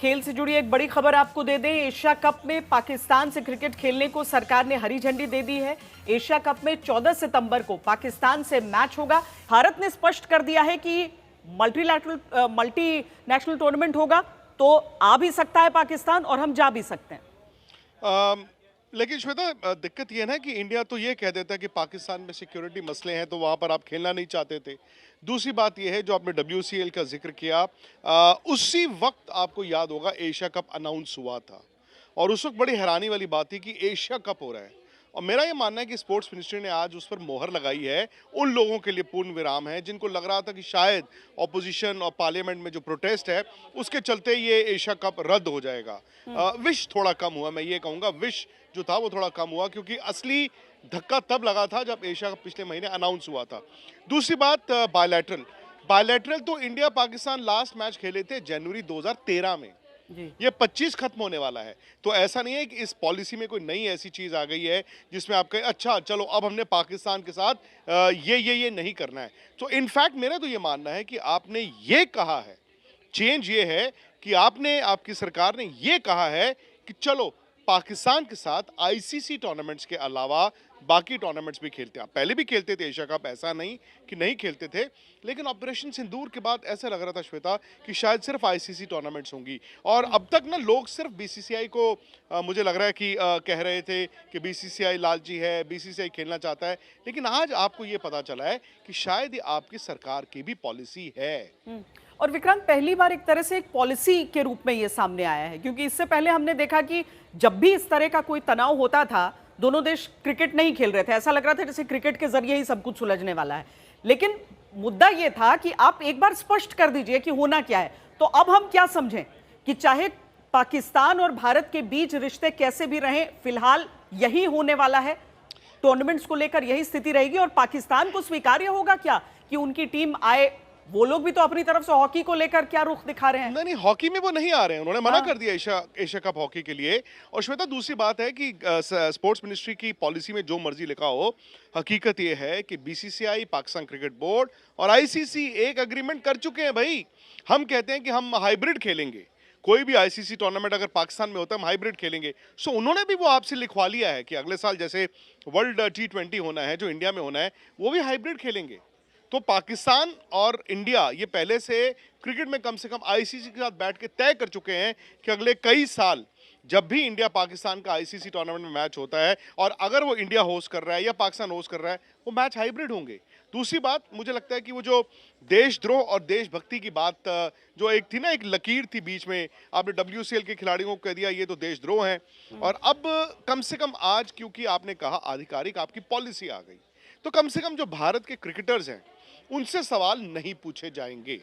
खेल से जुड़ी एक बड़ी खबर आपको दे दें। एशिया कप में पाकिस्तान से क्रिकेट खेलने को सरकार ने हरी झंडी दे दी है। एशिया कप में 14 सितंबर को पाकिस्तान से मैच होगा। भारत ने स्पष्ट कर दिया है कि मल्टीनेशनल टूर्नामेंट होगा, तो आ भी सकता है पाकिस्तान और हम जा भी सकते हैं। लेकिन श्वेता, दिक्कत ये है ना कि इंडिया तो ये कह देता है कि पाकिस्तान में सिक्योरिटी मसले हैं तो वहाँ पर आप खेलना नहीं चाहते थे। दूसरी बात ये है जो आपने WCL का जिक्र किया, उसी वक्त आपको याद होगा एशिया कप अनाउंस हुआ था और उस वक्त बड़ी हैरानी वाली बात थी कि एशिया कप हो रहा है। और मेरा ये मानना है कि स्पोर्ट्स मिनिस्ट्री ने आज उस पर मोहर लगाई है। उन लोगों के लिए पूर्ण विराम है जिनको लग रहा था कि शायद ऑपोजिशन और पार्लियामेंट में जो प्रोटेस्ट है उसके चलते ये एशिया कप रद्द हो जाएगा। विश थोड़ा कम हुआ, मैं ये कहूँगा विश जो था वो थोड़ा कम हुआ, क्योंकि असली धक्का तब लगा था जब एशिया कप पिछले महीने अनाउंस हुआ था। दूसरी बात, बायलैटरल तो इंडिया पाकिस्तान लास्ट मैच खेले थे जनवरी 2013 में। ये 25 खत्म होने वाला है, तो ऐसा नहीं है कि इस पॉलिसी में कोई नई ऐसी चीज आ गई है जिसमें आप कहें अच्छा चलो अब हमने पाकिस्तान के साथ ये नहीं करना है। तो इनफैक्ट मेरा तो ये मानना है कि आपने ये कहा है, चेंज ये है कि आपकी सरकार ने ये कहा है कि चलो पाकिस्तान के साथ ICC टूर्नामेंट्स के अलावा बाकी टूर्नामेंट्स भी खेलते हैं। पहले भी खेलते थे एशिया कप, ऐसा नहीं कि नहीं खेलते थे, लेकिन ऑपरेशन सिंदूर के बाद ऐसा लग रहा था श्वेता कि शायद सिर्फ ICC टूर्नामेंट्स होंगी। और अब तक ना लोग सिर्फ BCCI को मुझे लग रहा है कि कह रहे थे कि BCCI लालची है, BCCI खेलना चाहता है, लेकिन आज आपको ये पता चला है कि शायद ये आपकी सरकार की भी पॉलिसी है। और विक्रांत, पहली बार एक तरह से एक पॉलिसी के रूप में ये सामने आया है, क्योंकि इससे पहले हमने देखा कि जब भी इस तरह का कोई तनाव होता था दोनों देश क्रिकेट नहीं खेल रहे थे। ऐसा लग रहा था जैसे क्रिकेट के जरिए ही सब कुछ सुलझने वाला है। लेकिन मुद्दा यह था कि आप एक बार स्पष्ट कर दीजिए कि होना क्या है। तो अब हम क्या समझें कि चाहे पाकिस्तान और भारत के बीच रिश्ते कैसे भी रहें, फिलहाल यही होने वाला है, टूर्नामेंट्स को लेकर यही स्थिति रहेगी। और पाकिस्तान को स्वीकार्य होगा क्या कि उनकी टीम आए? वो लोग भी तो अपनी तरफ से हॉकी को लेकर क्या रुख दिखा रहे हैं। नहीं, हॉकी में वो नहीं आ रहे हैं, उन्होंने मना कर दिया एशिया कप हॉकी के लिए। और श्वेता, दूसरी बात है कि स्पोर्ट्स मिनिस्ट्री की पॉलिसी में जो मर्जी लिखा हो, हकीकत ये है कि BCCI, पाकिस्तान क्रिकेट बोर्ड और ICC एक एग्रीमेंट कर चुके हैं। भाई, हम कहते हैं कि हम हाइब्रिड खेलेंगे, कोई भी ICC टूर्नामेंट अगर पाकिस्तान में होता है हम हाइब्रिड खेलेंगे। सो उन्होंने भी वो आपसे लिखवा लिया है कि अगले साल जैसे वर्ल्ड T20 होना है, जो इंडिया में होना है, वो भी हाइब्रिड खेलेंगे। तो पाकिस्तान और इंडिया ये पहले से क्रिकेट में कम से कम ICC के साथ बैठ के तय कर चुके हैं कि अगले कई साल जब भी इंडिया पाकिस्तान का ICC टूर्नामेंट में मैच होता है, और अगर वो इंडिया होस्ट कर रहा है या पाकिस्तान होस्ट कर रहा है, वो मैच हाइब्रिड होंगे। दूसरी बात, मुझे लगता है कि वो जो देशद्रोह और देशभक्ति की बात जो एक थी ना, एक लकीर थी बीच में, आपने WCL के खिलाड़ियों को कह दिया ये तो देशद्रोह है, और अब कम से कम आज क्योंकि आपने कहा आधिकारिक आपकी पॉलिसी आ गई, तो कम से कम जो भारत के क्रिकेटर्स हैं उनसे सवाल नहीं पूछे जाएंगे।